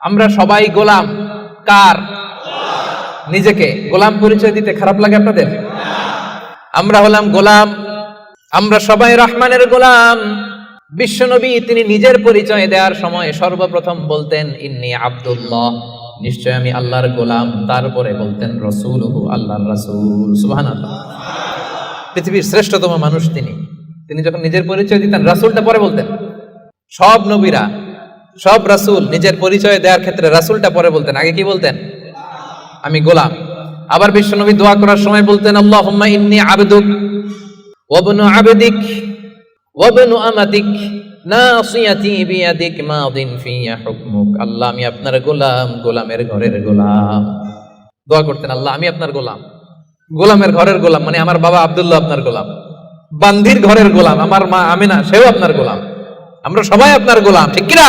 আমরা সবাই গোলাম কার? নিজেকে গোলাম পরিচয় দিতে খারাপ লাগে আপনাদের? আমরা হলাম গোলাম, আমরা সবাই রহমানের গোলাম। বিশ্বনবী তিনি নিজের পরিচয় দেওয়ার সময় সর্বপ্রথম বলতেন ইন্নী আব্দুল্লাহ, নিশ্চয় আমি আল্লাহর গোলাম। তারপরে বলতেন রাসূলুহু, আল্লাহর রাসূল। সুবহানাল্লাহ। পৃথিবীর শ্রেষ্ঠতম মানুষ তিনি যখন নিজের পরিচয় দিতেন রাসূলটা পরে বলতেন। সব নবীরা, সব রাসূল নিজের পরিচয় দেওয়ার ক্ষেত্রে রাসূলটা পরে বলতেন, আগে কি বলতেন? আমি গোলাম। আবার বিশ্বনবী দোয়া করার সময় বলতেন আল্লাহুম্মা ইন্নী আবদুক ওয়া ইবনু আবদিক ওয়া ইবনু আমাতিক নাসিয়াতি বিয়াদিক মাদিন ফিয়া হুকমুক। আল্লাহ আমি আপনার গোলাম, গোলামের ঘরের গোলাম। দোয়া করতেন আল্লাহ আমি আপনার গোলাম, গোলামের ঘরের গোলাম, মানে আমার বাবা আব্দুল্লাহ আপনার গোলাম, বান্দির ঘরের গোলাম আমার মা আমিনা সেও আপনার গোলাম, আমরা সবাই আপনার গোলাম, ঠিক কিনা?